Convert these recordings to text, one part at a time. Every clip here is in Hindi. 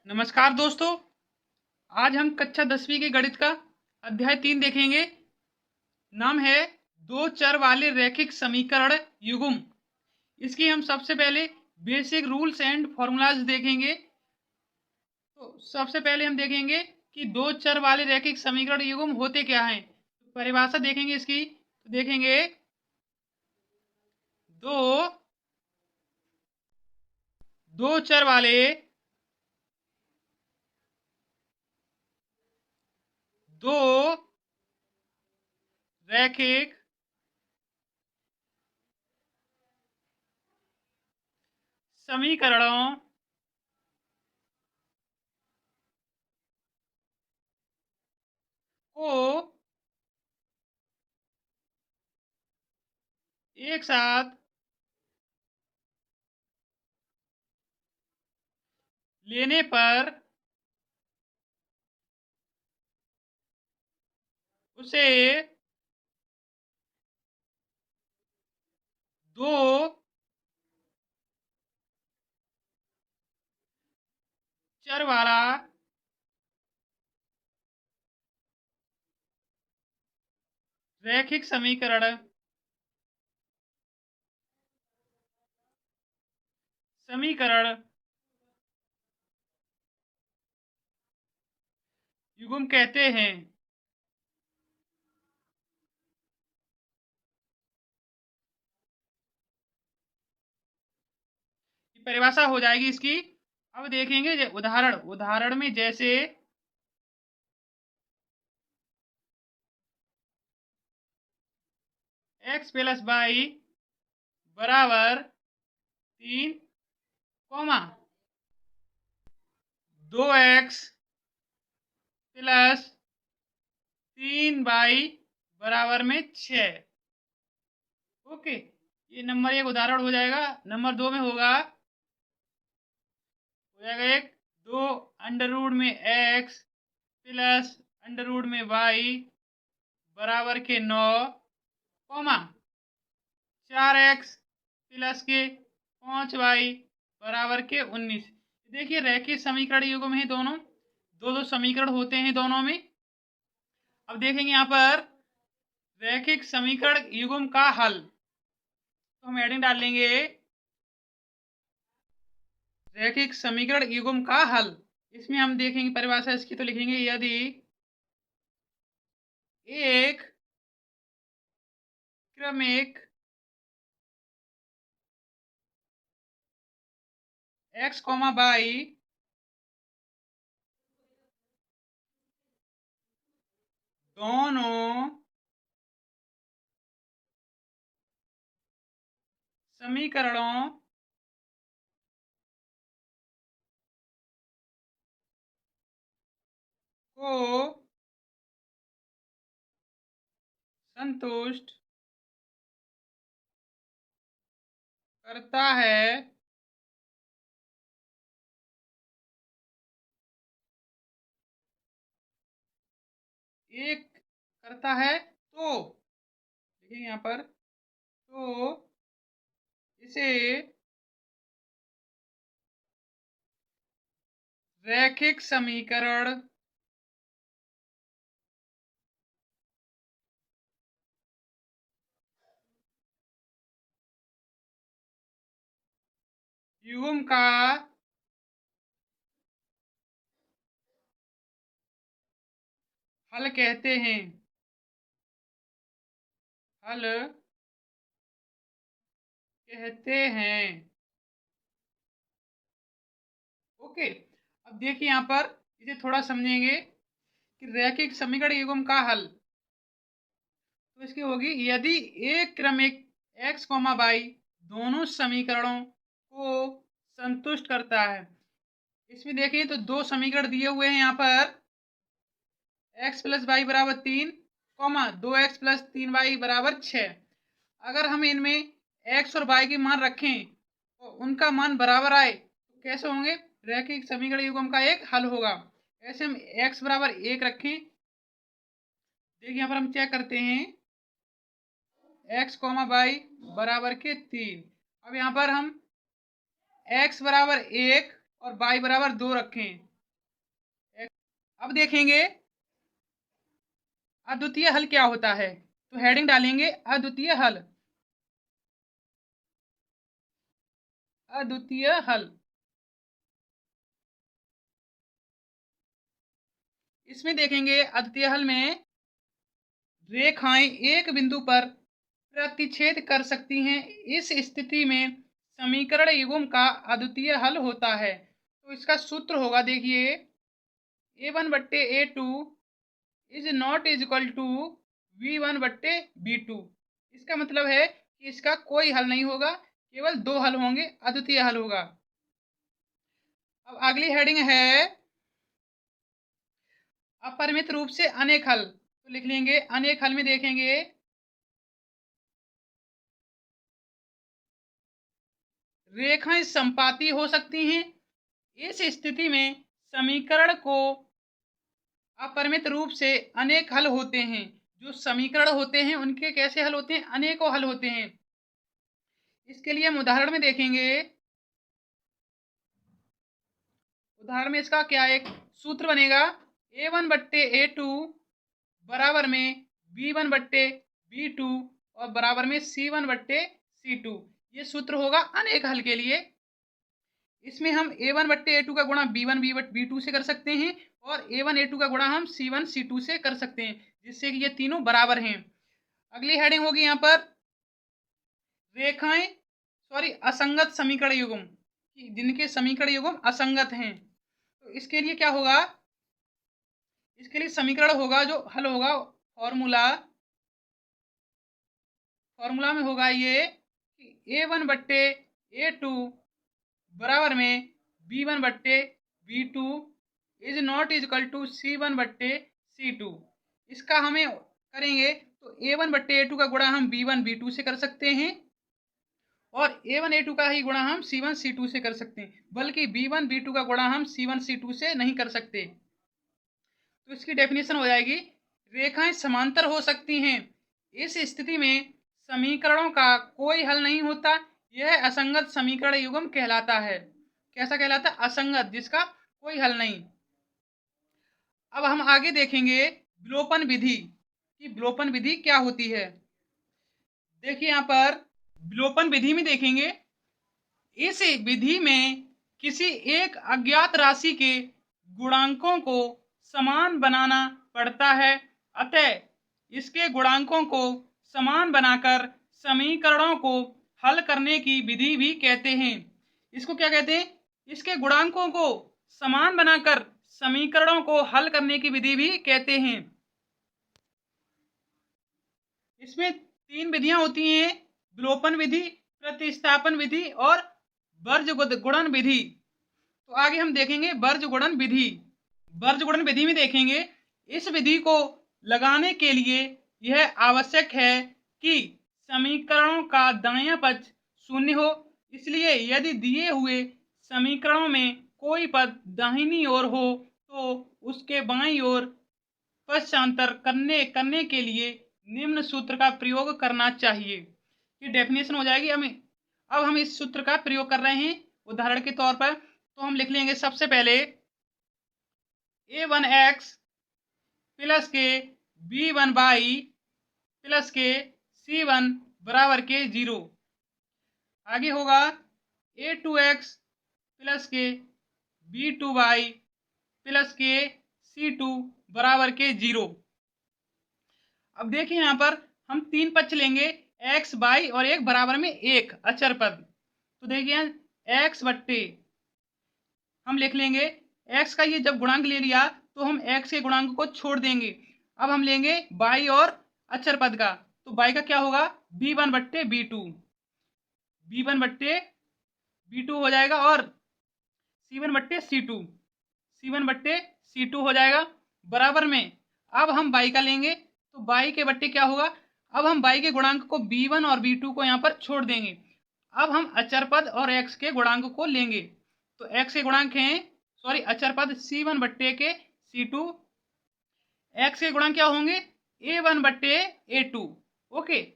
नमस्कार दोस्तों। आज हम कक्षा 10वीं के गणित का अध्याय 3 देखेंगे। नाम है दो चर वाले रैखिक समीकरण युग्म। इसकी हम सबसे पहले बेसिक रूल्स एंड फॉर्मूलाज देखेंगे। तो सबसे पहले हम देखेंगे कि दो चर वाले रैखिक समीकरण युग्म होते क्या हैं। तो परिभाषा देखेंगे इसकी। तो देखेंगे दो दो चर वाले दो रैखिक समीकरणों को एक साथ लेने पर उसे दो चर वाला रैखिक समीकरण युग्म कहते हैं। परिभाषा हो जाएगी इसकी। अब देखेंगे उदाहरण में जैसे x प्लस वाई बराबर 3, कॉमा 2x प्लस 3y बराबर में 6। ओके, ये नंबर 1 उदाहरण हो जाएगा। नंबर 2 में हो जाएगा एक 2 अंडर रूट में x प्लस अंडर रूट में y बराबर के 9, कॉमा 4x प्लस के 5y बराबर के 19। देखिए रैखिक समीकरण युग्म है दोनों, दो समीकरण होते हैं दोनों में। अब देखेंगे यहाँ पर रैखिक समीकरण युग्म का हल। तो हम हेडिंग डाल लेंगे रैखिक समीकरण युग्म का हल। इसमें हम देखेंगे परिभाषा इसकी। तो लिखेंगे यदि एक क्रमिक x, y दोनों समीकरणों को संतुष्ट करता है, एक करता है तो देखिए यहाँ पर, तो इसे रैखिक समीकरण युग्म का हल कहते हैं। हल कहते हैं। ओके, अब देखिए यहाँ पर इसे थोड़ा समझेंगे कि रैखिक समीकरण युग्म का हल तो इसकी होगी यदि एक क्रमिक x, y दोनों समीकरणों को संतुष्ट करता है। इसमें देखिए तो दो समीकरण दिए हुए हैं यहाँ पर x प्लस वाई बराबर 3, कॉमा 2x प्लस 3y बराबर 6। अगर हम इनमें x और y के मान रखें तो उनका मान बराबर आए तो कैसे होंगे, रैखिक समीकरण युग्म का एक हल होगा। ऐसे हम x बराबर 1 रखें। देखिए यहाँ पर हम चेक करते हैं x, y बराबर के 3। अब यहाँ पर हम x बराबर 1 और y बराबर 2 रखें अब देखेंगे अद्वितीय हल क्या होता है। तो हेडिंग डालेंगे अद्वितीय हल। अद्वितीय हल, इसमें देखेंगे अद्वितीय हल में रेखाएं एक बिंदु पर प्रतिच्छेद कर सकती हैं। इस स्थिति में समीकरण युग्म का अद्वितीय हल होता है। तो इसका सूत्र होगा, देखिए, a1/a2 is not is equal to v1/v2। इसका मतलब है कि इसका कोई हल नहीं होगा, केवल दो हल होंगे, अद्वितीय हल होगा। अब अगली हेडिंग है अपरिमित रूप से अनेक हल। तो लिख लेंगे अनेक हल में देखेंगे रेखाएं संपाती हो सकती हैं। इस स्थिति में समीकरण को अपरिमित रूप से अनेक हल होते हैं। जो समीकरण होते हैं उनके कैसे हल होते हैं, अनेकों हल होते हैं। इसके लिए हम उदाहरण में देखेंगे। उदाहरण में इसका क्या एक सूत्र बनेगा, a1/a2 बराबर में b1/b2 और बराबर में c1/c2। ये सूत्र होगा अनेक हल के लिए। इसमें हम a1/a2 का गुणा b1/b2 से कर सकते हैं और a1/a2 का गुणा हम c1/c2 से कर सकते हैं, जिससे कि ये तीनों बराबर हैं। अगली हेडिंग होगी यहाँ पर रेखाएं असंगत समीकरण युग्म, जिनके समीकरण युग्म असंगत हैं। तो इसके लिए क्या होगा, इसके लिए समीकरण होगा, जो हल होगा, फॉर्मूला में होगा ये कि a1/a2 बराबर में b1/b2 is not is equal to c1/c2। इसका हमें करेंगे तो a1/a2 का गुणा हम b1/b2 से कर सकते हैं और a1/a2 का ही गुणा हम c1/c2 से कर सकते हैं, बल्कि b1/b2 का गुणा हम c1/c2 से नहीं कर सकते। तो इसकी डेफिनेशन हो जाएगी, रेखाएं समांतर हो सकती हैं। इस स्थिति में समीकरणों का कोई हल नहीं होता। यह असंगत समीकरण युग्म कहलाता है। कैसा कहलाता है, असंगत, जिसका कोई हल नहीं। अब हम आगे देखेंगे विलोपन विधि कि विलोपन विधि क्या होती है। देखिए यहाँ पर विलोपन विधि में देखेंगे, इस विधि में किसी एक अज्ञात राशि के गुणांकों को समान बनाना पड़ता है। अतः इसके गुणांकों को समान बनाकर समीकरणों को हल करने की विधि भी कहते हैं। इसको क्या कहते हैं, इसके गुणांकों को समान बनाकर समीकरणों को हल करने की विधि भी कहते हैं। इसमें तीन विधियां होती हैं, विलोपन विधि, प्रतिस्थापन विधि और वर्जगुणन विधि। तो आगे हम देखेंगे वर्जगुणन विधि। वर्जगुणन विधि में देखेंगे, इस विधि को लगाने के लिए यह आवश्यक है कि समीकरणों का दायां पक्ष शून्य हो। इसलिए यदि दिए हुए समीकरणों में कोई पद दाहिनी ओर हो तो उसके बाईं ओर पक्षांतर करने के लिए निम्न सूत्र का प्रयोग करना चाहिए। ये डेफिनेशन हो जाएगी। अब हम इस सूत्र का प्रयोग कर रहे हैं उदाहरण के तौर पर। तो हम लिख लेंगे सबसे पहले a1x प्लस के b1y प्लस के c1 बराबर के 0। आगे होगा a2x प्लस के b2y प्लस के c2 बराबर के 0। अब देखिए यहाँ पर हम तीन पक्ष लेंगे, x, y और एक बराबर में एक अचर पद। तो देखिए x बट्टे हम लिख लेंगे x का ये जब गुणांक ले लिया तो हम x के गुणांक को छोड़ देंगे। अब हम लेंगे y और अचर पद का, तो y का क्या होगा, b1/b2, b1/b2 हो जाएगा और c1/c2 हो जाएगा बराबर में। अब हम y का लेंगे तो y के बट्टे क्या होगा, अब हम y के गुणांक को b1 और b2 को यहाँ पर छोड़ देंगे। अब हम अचर पद और x के गुणांक को लेंगे। तो x के गुणांक हैं अचर पद c1/c2, x के गुणांक क्या होंगे a1/a2। ओके,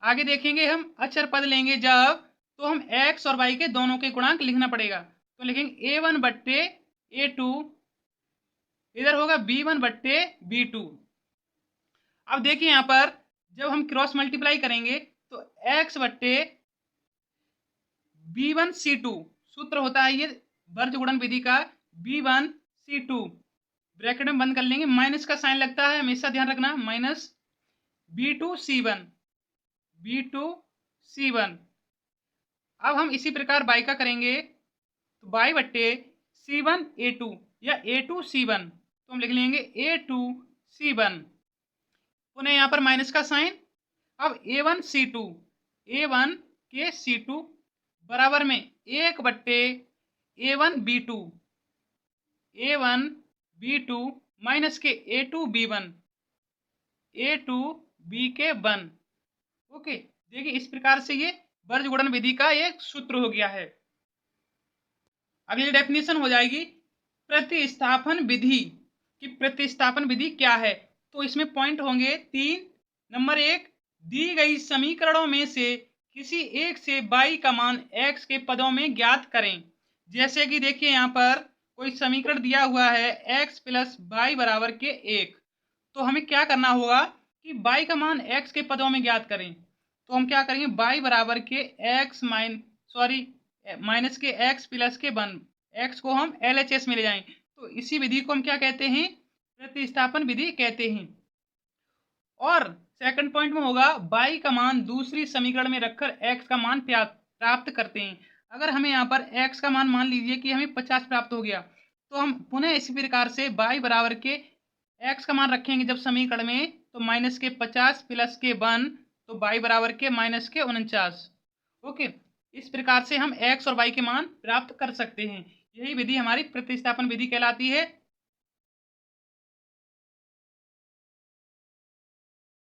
आगे देखेंगे हम अचर पद लेंगे जब, तो हम x और y के दोनों के गुणांक लिखना पड़ेगा। तो लिखेंगे a1/a2 इधर होगा b1 बट्टे b2। अब देखिए यहाँ पर जब हम क्रॉस मल्टीप्लाई करेंगे तो x बट्टे b1c2 सूत्र होता है ये वर्ग गुणन विधि का, b1c2 ब्रैकेट में बंद कर लेंगे, माइनस का साइन लगता है हमेशा ध्यान रखना, माइनस b2c1 b2c1। अब हम इसी प्रकार y का करेंगे तो y बट्टे c1a2 या a2c1, तो हम लिख लेंगे a2c1, पुनः यहाँ पर माइनस का साइन। अब a1 के c2 बराबर में 1 बट्टे a1 b2 माइनस के a2 b के 1। ओके, देखिए इस प्रकार से ये वर्ग गुणन विधि का एक सूत्र हो गया है। अगली डेफिनेशन हो जाएगी प्रतिस्थापन विधि कि प्रतिस्थापन विधि क्या है। तो इसमें पॉइंट होंगे 3। नंबर 1, दी गई समीकरणों में से किसी एक से y का मान x के पदों में ज्ञात करें। जैसे कि देखिए यहाँ पर कोई समीकरण दिया हुआ है x प्लस y बराबर के 1, तो हमें क्या करना होगा कि y का मान x के पदों में ज्ञात करें। तो हम क्या करेंगे, y बराबर के माइनस के x प्लस के 1, x को हम LHS में ले जाएं, तो इसी विधि को हम क्या कहते हैं, प्रतिस्थापन विधि कहते हैं। और सेकंड पॉइंट में होगा y का मान दूसरी समीकरण में रखकर x का मान प्राप्त करते हैं। अगर हमें यहाँ पर x का मान लीजिए कि हमें 50 प्राप्त हो गया, तो हम पुनः इसी प्रकार से y बराबर के x का मान रखेंगे जब समीकरण में, तो माइनस के 50 प्लस के 1, तो y बराबर के माइनस के 49। ओके, इस प्रकार से हम x और y के मान प्राप्त कर सकते हैं। यही विधि हमारी प्रतिस्थापन विधि कहलाती है।